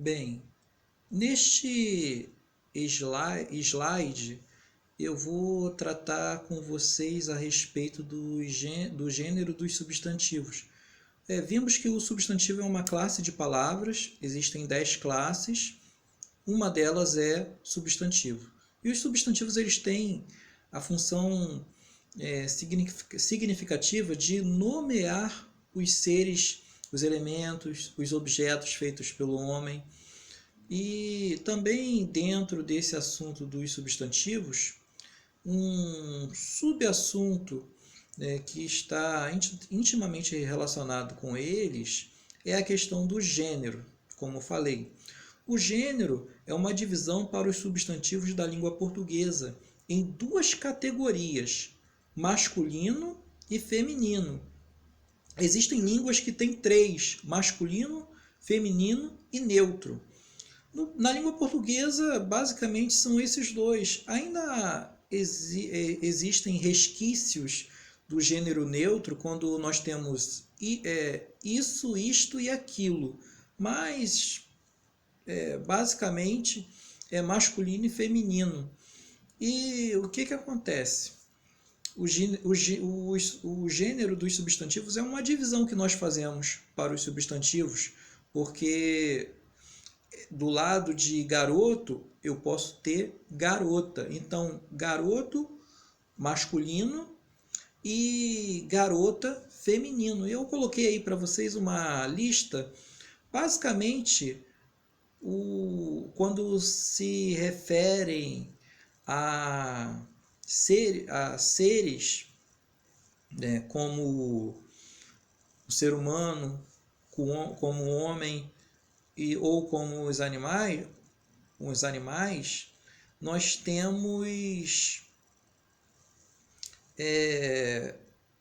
Bem, neste slide eu vou tratar com vocês a respeito do gênero dos substantivos. Vimos que o substantivo é uma classe de palavras, existem 10 classes, uma delas é substantivo. E os substantivos eles têm a função significativa de nomear os seres, os elementos, os objetos feitos pelo homem. E também dentro desse assunto dos substantivos, um subassunto que está intimamente relacionado com eles é a questão do gênero, como falei. O gênero é uma divisão para os substantivos da língua portuguesa em duas categorias, masculino e feminino. Existem línguas que têm três, masculino, feminino e neutro. Na língua portuguesa, basicamente, são esses dois. Ainda existem resquícios do gênero neutro quando nós temos isso, isto e aquilo. Mas, basicamente, é masculino e feminino. E o que acontece? O gênero dos substantivos é uma divisão que nós fazemos para os substantivos, porque do lado de garoto eu posso ter garota. Então, garoto masculino e garota feminino. Eu coloquei aí para vocês uma lista. Basicamente, quando se referem a seres, né, como o ser humano, como o homem ou como os animais, nós temos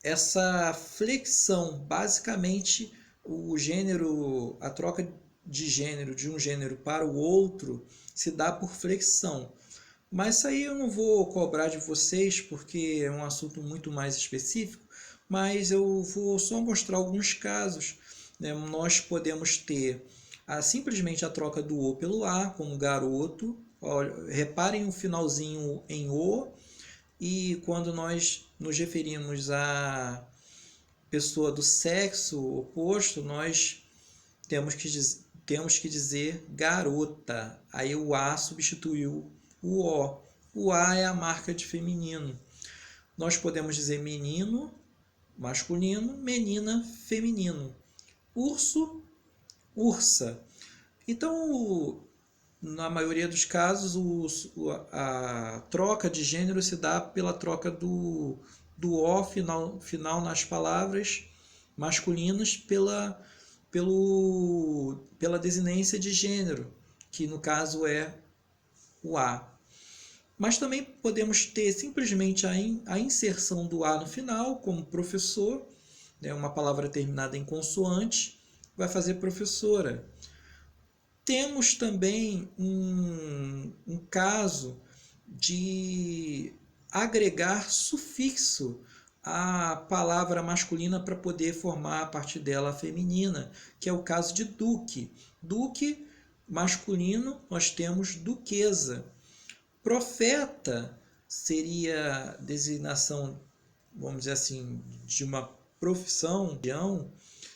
essa flexão. Basicamente, o gênero, a troca de gênero de um gênero para o outro se dá por flexão. Mas isso aí eu não vou cobrar de vocês, porque é um assunto muito mais específico, mas eu vou só mostrar alguns casos. Né? Nós podemos ter simplesmente a troca do O pelo A, como garoto. Olha, reparem o finalzinho em O, e quando nós nos referimos à pessoa do sexo oposto, nós temos que dizer garota. Aí o A substituiu o O. O A é a marca de feminino. Nós podemos dizer menino, masculino, menina, feminino. Urso, ursa. Então, na maioria dos casos, a troca de gênero se dá pela troca do O final nas palavras masculinas pela desinência de gênero, que no caso é o A. Mas também podemos ter simplesmente a inserção do A no final, como professor, né, uma palavra terminada em consoante, vai fazer professora. Temos também um caso de agregar sufixo à palavra masculina para poder formar a partir dela a feminina, que é o caso de duque. Duque, masculino, nós temos duquesa. Profeta seria designação, vamos dizer assim, de uma profissão,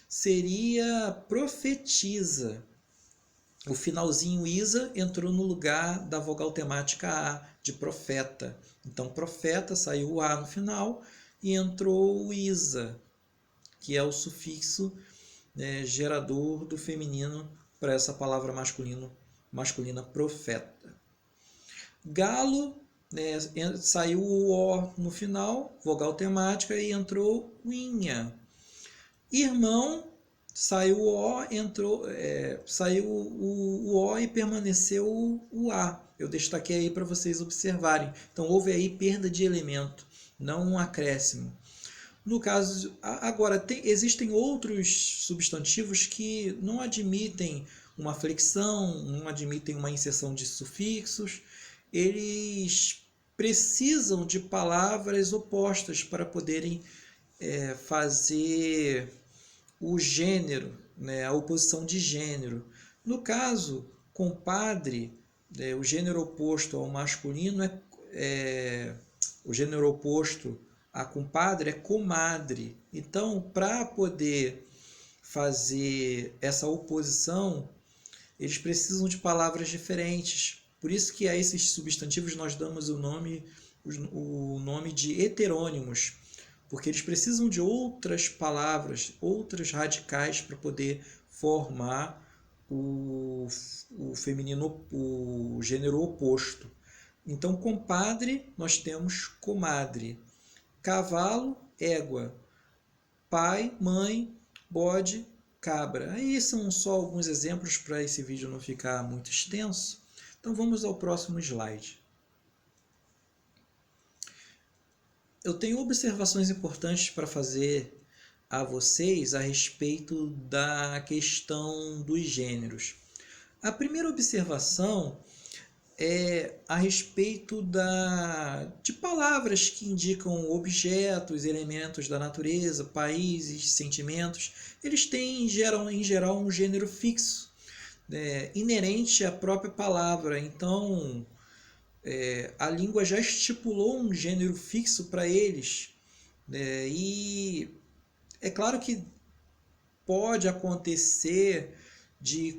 seria profetisa. O finalzinho isa entrou no lugar da vogal temática A, de profeta. Então, profeta, saiu o A no final e entrou o isa, que é o sufixo gerador do feminino para essa palavra masculina profeta. Galo, saiu o O no final, vogal temática, e entrou o inha. Irmão, saiu o O, saiu o O e permaneceu o A. Eu destaquei aí para vocês observarem. Então houve aí perda de elemento, não um acréscimo. No caso, agora existem outros substantivos que não admitem uma flexão, não admitem uma inserção de sufixos. Eles precisam de palavras opostas para poderem fazer o gênero, né, a oposição de gênero. No caso, Compadre, o gênero oposto ao masculino o gênero oposto a compadre é comadre. Então, para poder fazer essa oposição, eles precisam de palavras diferentes. Por isso que a esses substantivos nós damos o nome de heterônimos, porque eles precisam de outras palavras, outras radicais para poder formar o feminino, o gênero oposto. Então, compadre, nós temos comadre. Cavalo, égua. Pai, mãe, bode, cabra. Aí são só alguns exemplos para esse vídeo não ficar muito extenso. Então vamos ao próximo slide. Eu tenho observações importantes para fazer a vocês a respeito da questão dos gêneros. A primeira observação é a respeito de palavras que indicam objetos, elementos da natureza, países, sentimentos. Eles têm, em geral, um gênero fixo, inerente à própria palavra. Então, a língua já estipulou um gênero fixo para eles. E é claro que pode acontecer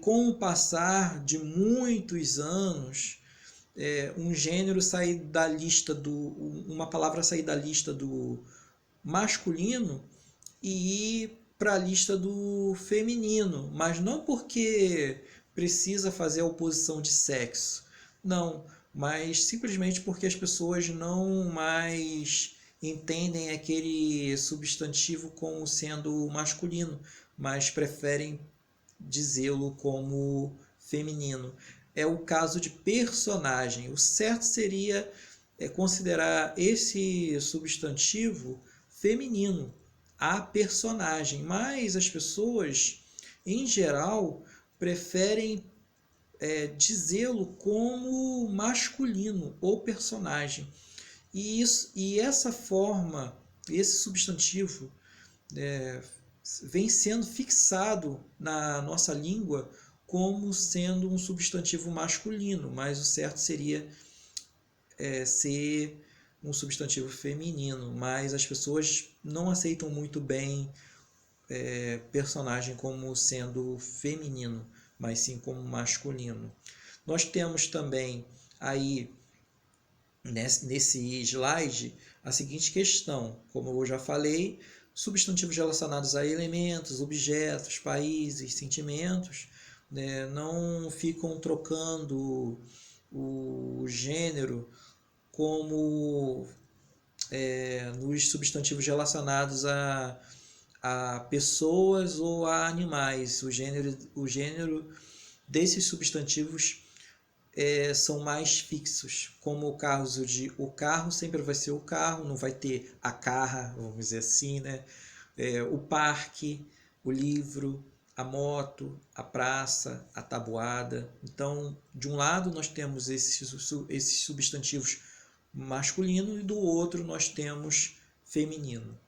com o passar de muitos anos, um gênero sair da lista uma palavra sair da lista do masculino e ir para a lista do feminino, mas não porque precisa fazer a oposição de sexo, não, mas simplesmente porque as pessoas não mais entendem aquele substantivo como sendo masculino, mas preferem dizê-lo como feminino. É o caso de personagem. O certo seria considerar esse substantivo feminino, a personagem, mas as pessoas, em geral, preferem dizê-lo como masculino, ou personagem. E essa forma, esse substantivo, vem sendo fixado na nossa língua como sendo um substantivo masculino, mas o certo seria ser um substantivo feminino, mas as pessoas não aceitam muito bem personagem como sendo feminino, mas sim como masculino. Nós temos também aí nesse slide a seguinte questão, como eu já falei, substantivos relacionados a elementos, objetos, países, sentimentos, não ficam trocando o gênero como nos substantivos relacionados a pessoas ou a animais. O gênero desses substantivos são mais fixos, como o caso de o carro sempre vai ser o carro, não vai ter a carra, vamos dizer assim, né? O parque, o livro, a moto, a praça, a tabuada. Então, de um lado nós temos esses substantivos masculino e do outro nós temos feminino.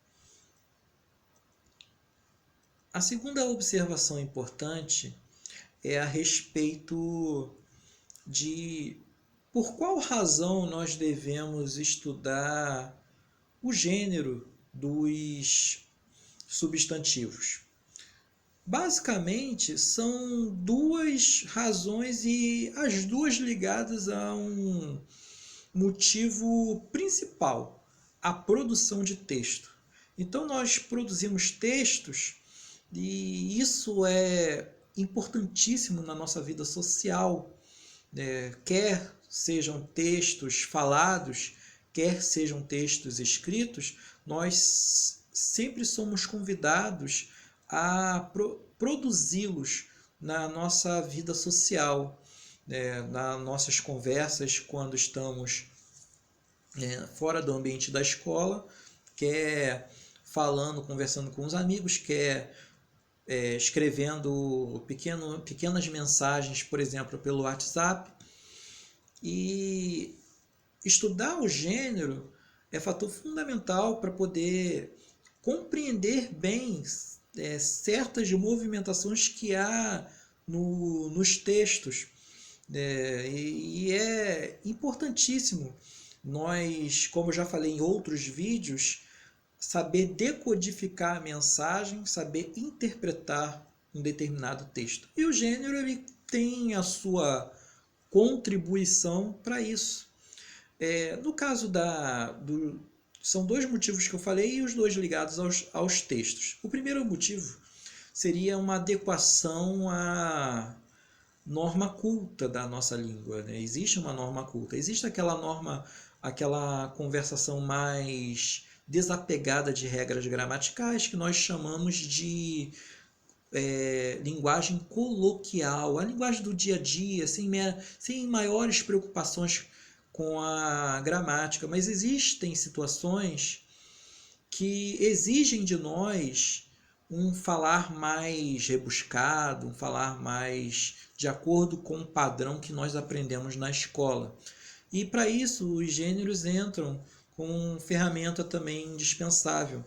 A segunda observação importante é a respeito de por qual razão nós devemos estudar o gênero dos substantivos. Basicamente, são duas razões e as duas ligadas a um motivo principal, a produção de texto. Então, nós produzimos textos e isso é importantíssimo na nossa vida social, quer sejam textos falados, quer sejam textos escritos, nós sempre somos convidados a produzi-los na nossa vida social, nas nossas conversas quando estamos fora do ambiente da escola, quer falando, conversando com os amigos, quer escrevendo pequenas mensagens, por exemplo, pelo WhatsApp. E estudar o gênero é fator fundamental para poder compreender bem certas movimentações que há nos textos. E é importantíssimo nós, como eu já falei em outros vídeos, saber decodificar a mensagem, saber interpretar um determinado texto. E o gênero ele tem a sua contribuição para isso. No caso são dois motivos que eu falei e os dois ligados aos textos. O primeiro motivo seria uma adequação à norma culta da nossa língua. Né? Existe uma norma culta, existe aquela norma, aquela conversação mais desapegada de regras gramaticais que nós chamamos de linguagem coloquial, a linguagem do dia a dia, sem maiores preocupações com a gramática, mas existem situações que exigem de nós um falar mais rebuscado, um falar mais de acordo com o padrão que nós aprendemos na escola. E para isso os gêneros entram com ferramenta também indispensável.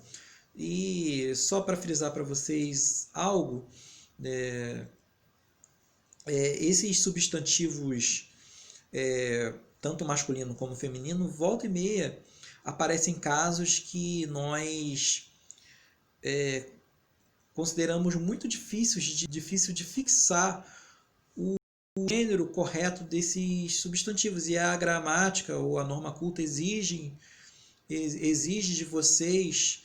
E só para frisar para vocês algo, esses substantivos, tanto masculino como feminino, volta e meia aparecem casos que nós consideramos muito difícil de fixar o gênero correto desses substantivos. E a gramática ou a norma culta exige de vocês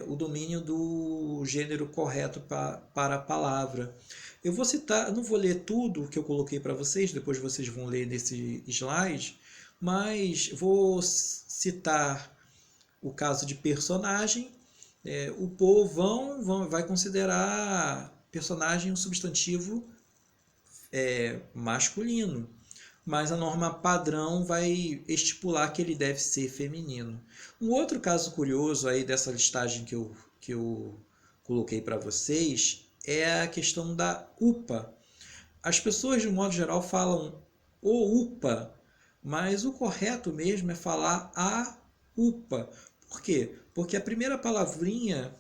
o domínio do gênero correto para a palavra. Eu vou citar, não vou ler tudo que eu coloquei para vocês, depois vocês vão ler nesse slide, mas vou citar o caso de personagem. O povão vai considerar personagem um substantivo masculino, mas a norma padrão vai estipular que ele deve ser feminino. Um outro caso curioso aí dessa listagem que eu coloquei para vocês é a questão da UPA. As pessoas, de um modo geral, falam o UPA, mas o correto mesmo é falar a UPA. Por quê? Porque a primeira palavrinha,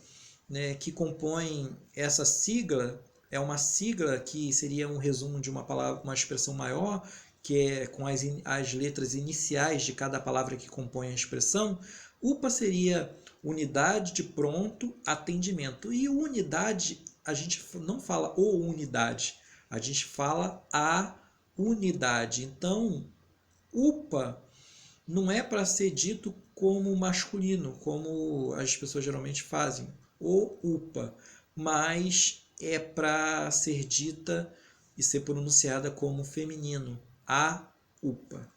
né, que compõe essa sigla é uma sigla que seria um resumo de uma palavra, uma expressão maior, que é com as letras iniciais de cada palavra que compõe a expressão. UPA seria unidade de pronto atendimento. E unidade, a gente não fala o unidade, a gente fala a unidade. Então, UPA não é para ser dito como masculino, como as pessoas geralmente fazem, o UPA, mas é para ser dita e ser pronunciada como feminino, a UPA.